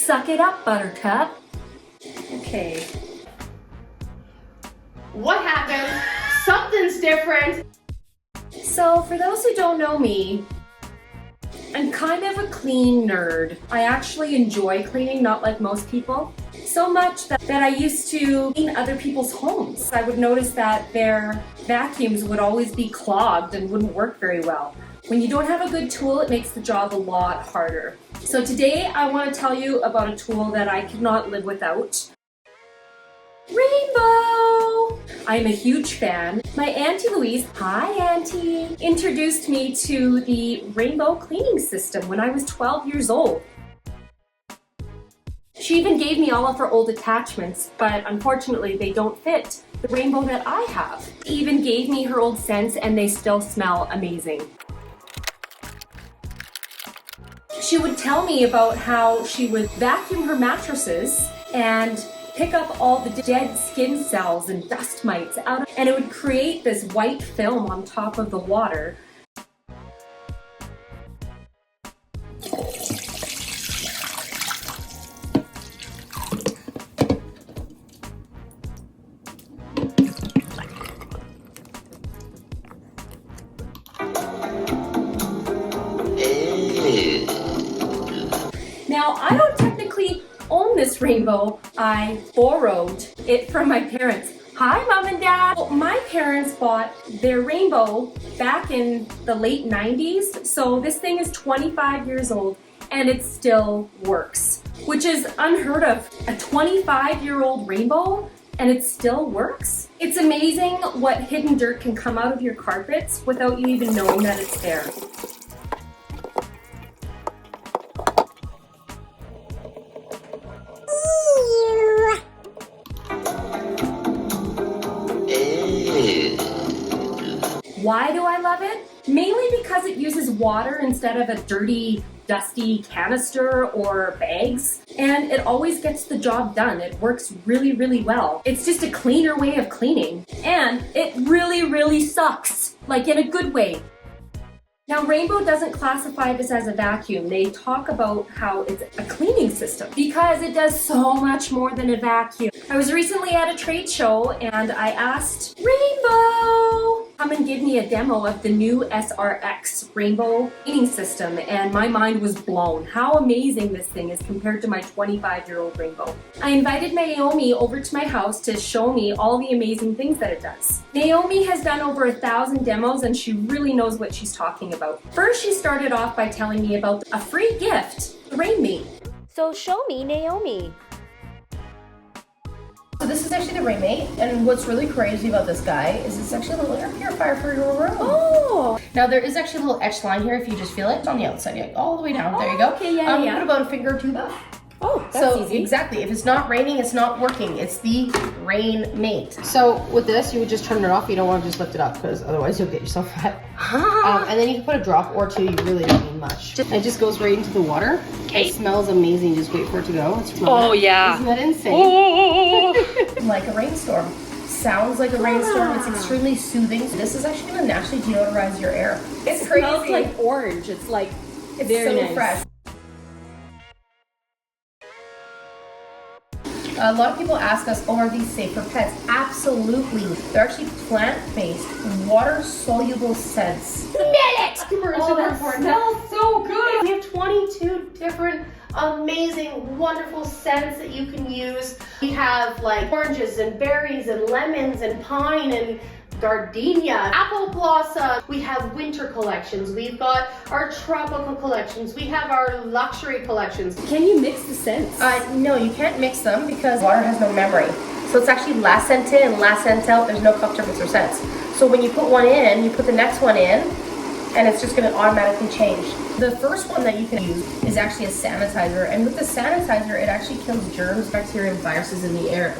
Suck it up, Buttercup. Okay. What happened? Something's different. So for those who don't know me, I'm kind of a clean nerd. I actually enjoy cleaning, not like most people. So much that I used to clean other people's homes. I would notice that their vacuums would always be clogged and wouldn't work very well. When you don't have a good tool, it makes the job a lot harder. So today I want to tell you about a tool that I could not live without. Rainbow! I'm a huge fan. My Auntie Louise, hi Auntie, introduced me to the Rainbow cleaning system when I was 12 years old. She even gave me all of her old attachments, but unfortunately they don't fit the Rainbow that I have. She even gave me her old scents and they still smell amazing. She would tell me about how she would vacuum her mattresses and pick up all the dead skin cells and dust mites out, and it would create this white film on top of the water. Now, I don't technically own this Rainbow. I borrowed it from my parents. Hi, Mom and Dad. Well, my parents bought their Rainbow back in the late 90s, so this thing is 25 years old and it still works, which is unheard of. A 25-year-old Rainbow and it still works? It's amazing what hidden dirt can come out of your carpets without you even knowing that it's there. Why do I love it? Mainly because it uses water instead of a dirty, dusty canister or bags, and it always gets the job done. It works really, really well. It's just a cleaner way of cleaning, and it really, really sucks, like in a good way. Now, Rainbow doesn't classify this as a vacuum. They talk about how it's a cleaning system because it does so much more than a vacuum. I was recently at a trade show and I asked Rainbow come and give me a demo of the new SRX Rainbow cleaning system, and my mind was blown. How amazing this thing is compared to my 25-year-old Rainbow. I invited Naomi over to my house to show me all the amazing things that it does. Naomi has done over 1,000 demos and she really knows what she's talking about. First, she started off by telling me about a free gift, the Rainmate. So show me, Naomi. So this is actually the Rainmate, and what's really crazy about this guy is it's actually a little air purifier for your room. Oh! Now there is actually a little etched line here if you just feel it. It's on the outside, yeah, all the way down. There you go. Okay, yeah, You put about a finger or two though. Oh, that's so easy. Exactly. If it's not raining, it's not working. It's the Rainmate. So with this, you would just turn it off. You don't want to just lift it up because otherwise you'll get yourself wet. And then you can put a drop or two. You really don't need much. It just goes right into the water. Okay. It smells amazing. Just wait for it to go. Oh, yeah. Isn't that insane? Oh. Like a rainstorm. Sounds like a rainstorm. It's extremely soothing. This is actually going to naturally deodorize your air. It's It crazy. smells like orange. It's like It's very so nice. fresh. A lot of people ask us, oh, are these safe for pets? Absolutely. They're actually plant-based, water-soluble scents. Smell it! Super important. smells so good. We have 22 different amazing, wonderful scents that you can use. We have like oranges and berries and lemons and pine and gardenia, apple blossom. We have winter collections. We've got our tropical collections. We have our luxury collections. Can you mix the scents? No, you can't mix them because water has no memory. So it's actually last scent in and last scent out. There's no comfortments or scents. So when you put one in, you put the next one in, and it's just going to automatically change. The first one that you can use is actually a sanitizer, and with the sanitizer, it actually kills germs, bacteria, and viruses in the air.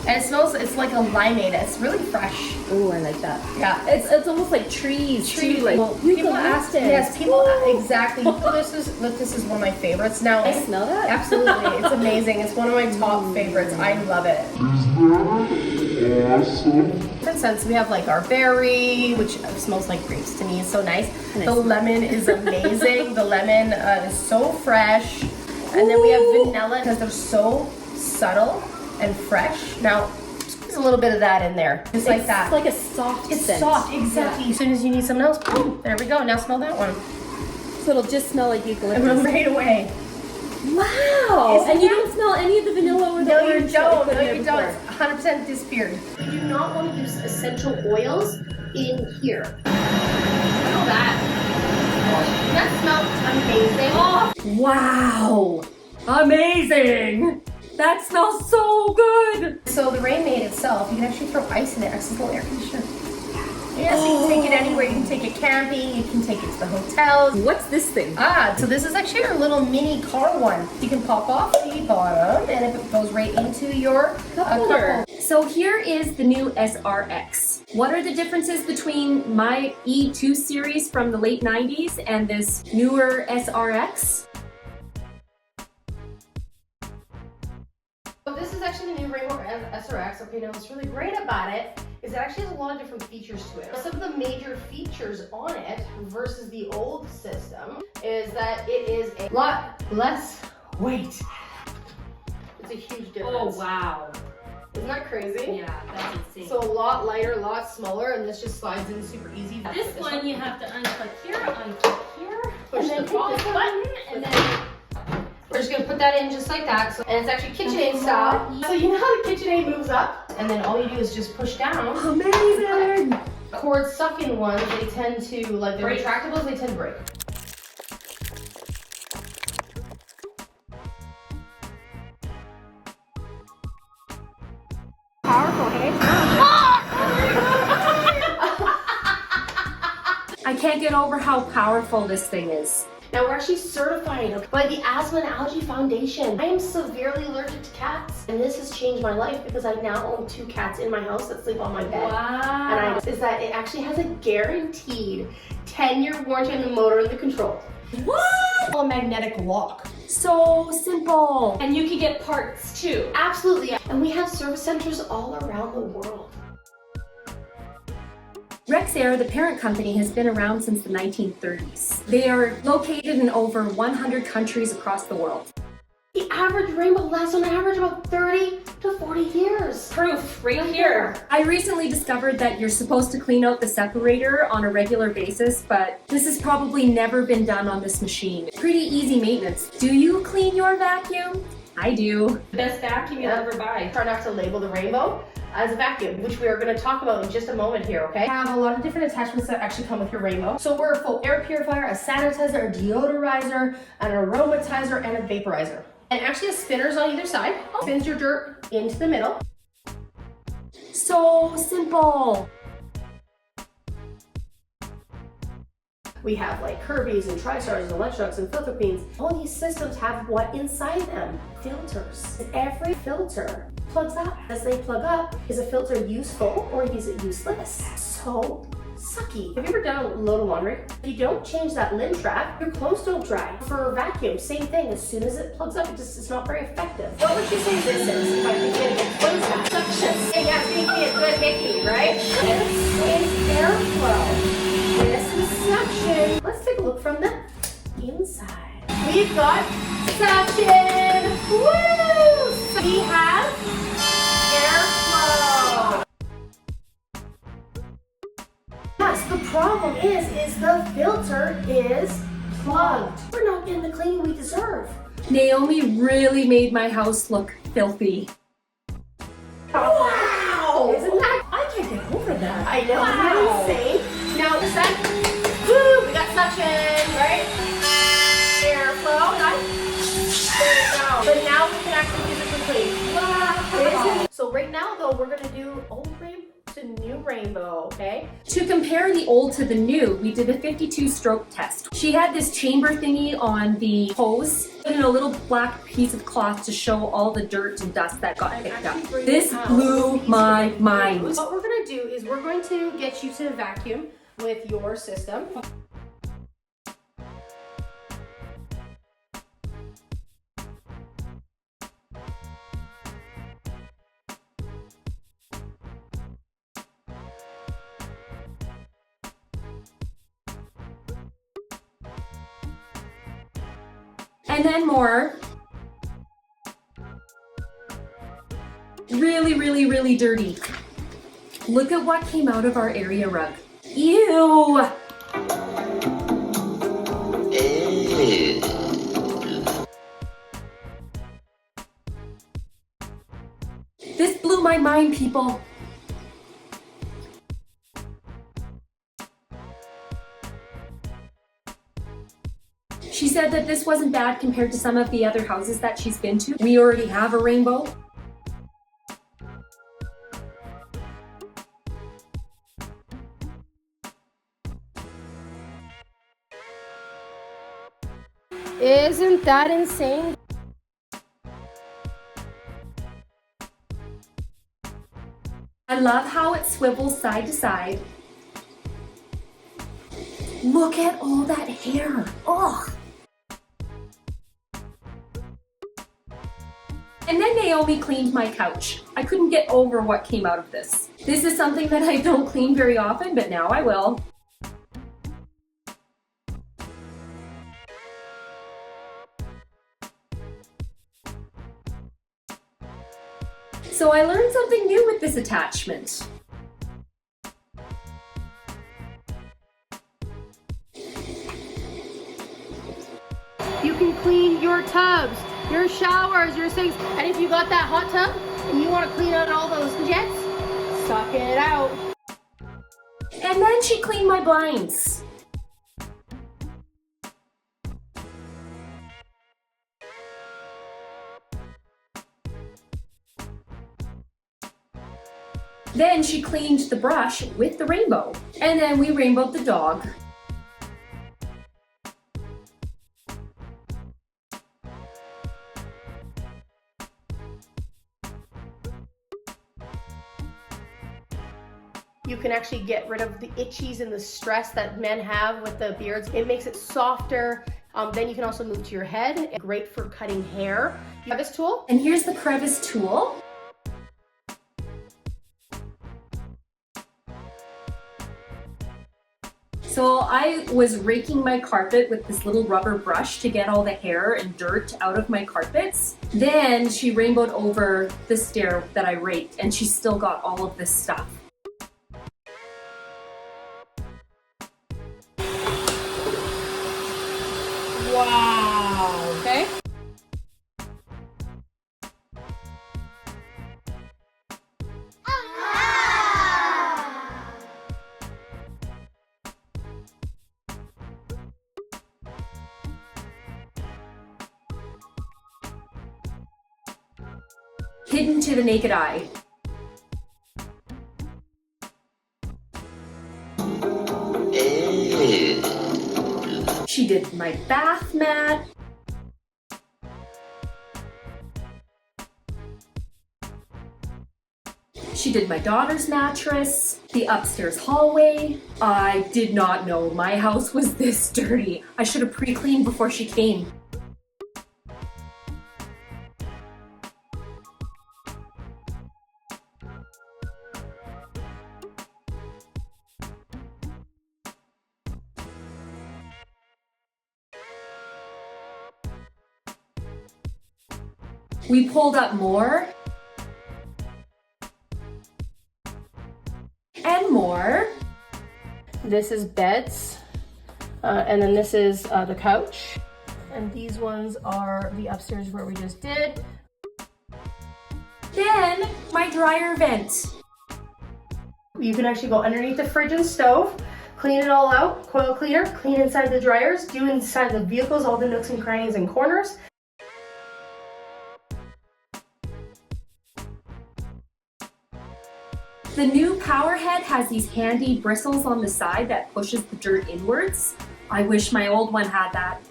And it smells, it's like a limeade. It's really fresh. Oh, I like that. Yeah. It's almost like trees. Tree, too, like people ask it. Yes, people, Ooh. exactly. This is one of my favorites. Now, I smell that? absolutely. It's amazing. It's one of my top favorites. I love it. Is that awesome? The different scents. We have like our berry, which smells like grapes to me. It's so nice. Nice. The lemon is amazing. The lemon is so fresh. And then we have vanilla because they're so subtle and fresh. Now, squeeze a little bit of that in there, just like that. It's like a soft It's scent. soft, exactly. As soon as you need something else, boom, there we go. Now smell that one. So it'll just smell like And eucalyptus. right away. Wow! Isn't And you that- don't smell any of the vanilla or the No, you orange that we don't. put No, in there you don't. before. It's 100% disappeared. You do not want to use essential oils in here. Smell that. That smells amazing. Oh. Wow! Amazing! That smells so good! So the Rainmate itself, you can actually throw ice in it. It's a little air conditioner. Yes, you can take it anywhere. You can take it camping. You can take it to the hotels. What's this thing? So this is actually our little mini car one. You can pop off the bottom and it goes right into your Cup holder. So here is the new SRX. What are the differences between my E2 series from the late 90s and this newer SRX? So this is actually the new Rainbow SRX. Okay, now what's really great about it is it actually has a lot of different features to it. Some of the major features on it versus the old system is that it is a lot less weight. It's a huge difference. Oh wow. Isn't that crazy? Yeah, that's insane. So a lot lighter, a lot smaller, and this just slides in super easy. this one you have to unclick here, unclick here, Push and then the hit this bottom. button, and then We're just gonna put that in just like that. So, and it's actually KitchenAid style. So you know how the KitchenAid moves up? And then all you do is just push down. amazing! Cord sucking ones, they tend to, like the Break. retractables, they tend to break. Powerful, hey? I can't get over how powerful this thing is. Now we're actually certified by the Asthma and Allergy Foundation. I am severely allergic to cats, and this has changed my life because I now own 2 cats in my house that sleep on my bed. Wow. And is that it actually has a guaranteed 10-year warranty on the motor and the controls. What? A magnetic lock. So simple. And you can get parts too. Absolutely. And we have service centers all around the world. Rexair, the parent company, has been around since the 1930s. They are located in over 100 countries across the world. The average Rainbow lasts on average about 30 to 40 years. Proof right here. I recently discovered that you're supposed to clean out the separator on a regular basis, but this has probably never been done on this machine. Pretty easy maintenance. Do you clean your vacuum? I do. Best vacuum you'll ever buy. Try not to label the Rainbow as a vacuum, which we are going to talk about in just a moment here, okay? I have a lot of different attachments that actually come with your Rainbow. So we're a full air purifier, a sanitizer, a deodorizer, an aromatizer, and a vaporizer. And actually has spinners on either side. Spins your dirt into the middle. So simple. We have like Kirby's and TriStars and Electrolux and filter queens. All these systems have what inside them? Filters. Every filter plugs up. As they plug up, is a filter useful or is it useless? So sucky. Have you ever done a load of laundry? If you don't change that lint trap, your clothes don't dry. For a vacuum, same thing. As soon as it plugs up, it's not very effective. What would you say this is? If I could get it, what is that? Suction. Hey, yeah, it's gonna be a good hickey, right? This is airflow. This is suction. Let's take a look from the inside. We've got suction. Woo! So we have airflow. Yes, the problem is the filter is plugged. We're not getting the cleaning we deserve. Naomi really made my house look filthy. Wow! Isn't that? I can't get over that. I know. Wow. Isn't that insane? Now, is that? Woo! We got suction, right? Airflow, guys. There we go. But now we can actually use it for clean. Wow! So right now, though, we're gonna do old Rainbow to new Rainbow, okay? To compare the old to the new, we did a 52 stroke test. She had this chamber thingy on the hose and a little black piece of cloth to show all the dirt and dust that got picked up. This blew my mind. What we're gonna do is we're going to get you to vacuum with your system. And then more. Really, really, really dirty. Look at what came out of our area rug. Ew! This blew my mind, people. She said that this wasn't bad compared to some of the other houses that she's been to. We already have a rainbow. Isn't that insane? I love how it swivels side to side. Look at all that hair. Ugh. And then Naomi cleaned my couch. I couldn't get over what came out of this. This is something that I don't clean very often, but now I will. So I learned something new with this attachment. You can clean your tubs, your showers, your sinks. And if you got that hot tub and you want to clean out all those jets, suck it out. And then she cleaned my blinds. Then she cleaned the brush with the rainbow. And then we rainbowed the dog. You can actually get rid of the itchies and the stress that men have with the beards. It makes it softer. Then you can also move to your head. Great for cutting hair. You have this tool? And here's the crevice tool. So I was raking my carpet with this little rubber brush to get all the hair and dirt out of my carpets. Then she rainbowed over the stair that I raked, and she still got all of this stuff. Wow. Okay. Hidden to the naked eye. She did my bath mat. She did my daughter's mattress, the upstairs hallway. I did not know my house was this dirty. I should have pre-cleaned before she came. We pulled up more. And more. This is beds. And then this is the couch. And these ones are the upstairs where we just did. Then my dryer vent. You can actually go underneath the fridge and stove, clean it all out, coil cleaner, clean inside the dryers, do inside the vehicles, all the nooks and crannies and corners. The new power head has these handy bristles on the side that pushes the dirt inwards. I wish my old one had that.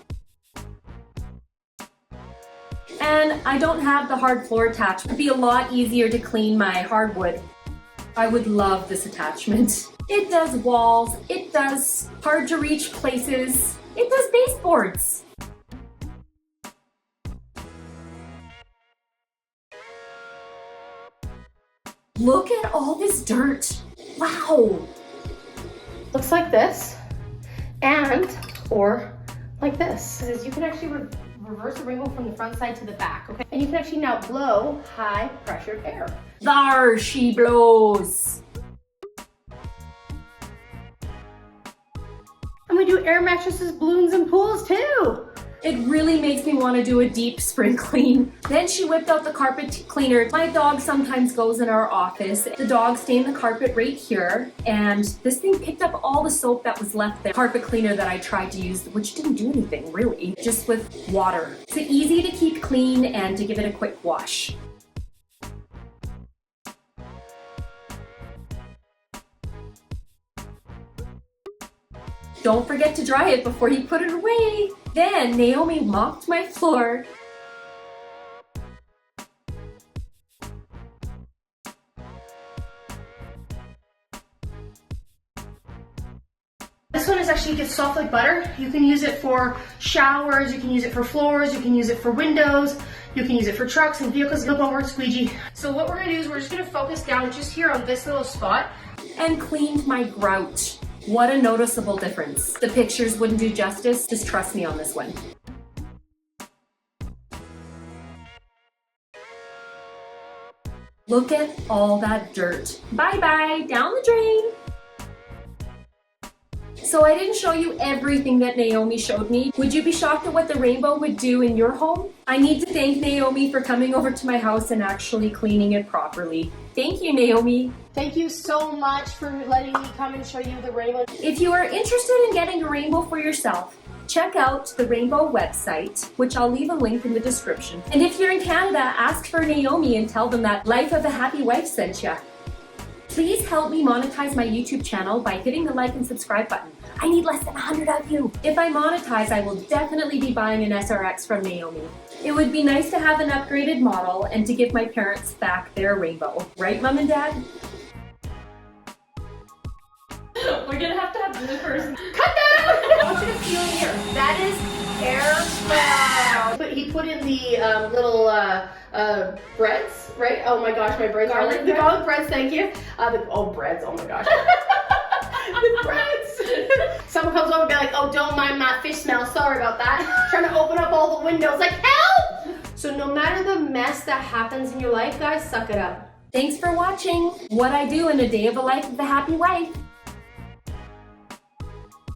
And I don't have the hard floor attachment. It'd be a lot easier to clean my hardwood. I would love this attachment. It does walls, it does hard to reach places, it does baseboards. Look at all this dirt. Wow. Looks like this, and or like this. You can actually reverse the rainbow from the front side to the back, okay? And you can actually now blow high pressured air. There she blows. And we do air mattresses, balloons, and pools too. It really makes me want to do a deep spring clean. Then she whipped out the carpet cleaner. My dog sometimes goes in our office. The dog stained the carpet right here, and this thing picked up all the soap that was left there. Carpet cleaner that I tried to use, which didn't do anything really, just with water. It's easy to keep clean and to give it a quick wash. Don't forget to dry it before you put it away. Then Naomi mopped my floor. This one is actually gets soft like butter. You can use it for showers, you can use it for floors, you can use it for windows, you can use it for trucks and vehicles. It won't work squeegee. So what we're gonna do is we're just gonna focus down just here on this little spot. And cleaned my grout. What a noticeable difference. The pictures wouldn't do justice. Just trust me on this one. Look at all that dirt. Bye-bye, down the drain. So I didn't show you everything that Naomi showed me. Would you be shocked at what the rainbow would do in your home? I need to thank Naomi for coming over to my house and actually cleaning it properly. Thank you, Naomi. Thank you so much for letting me come and show you the rainbow. If you are interested in getting a rainbow for yourself, check out the Rainbow website, which I'll leave a link in the description. And if you're in Canada, ask for Naomi and tell them that Life of a Happy Wife sent ya. Please help me monetize my YouTube channel by hitting the like and subscribe button. I need less than 100 of you. If I monetize, I will definitely be buying an SRX from Naomi. It would be nice to have an upgraded model and to give my parents back their rainbow. Right, Mom and Dad? We're gonna have to have bloopers. Cut that out! I want you to feel in here. That is air cloud. But he put in the little breads, right? Oh my gosh, my breads are like the garlic breads. Thank you. Breads. Oh my gosh. The breads. Someone comes over and be like, "Oh, don't mind my fish smell. Sorry about that." Trying to open up all the windows, like help! So no matter the mess that happens in your life, guys, suck it up. Thanks for watching What I Do in a Day of a Life of a Happy Wife.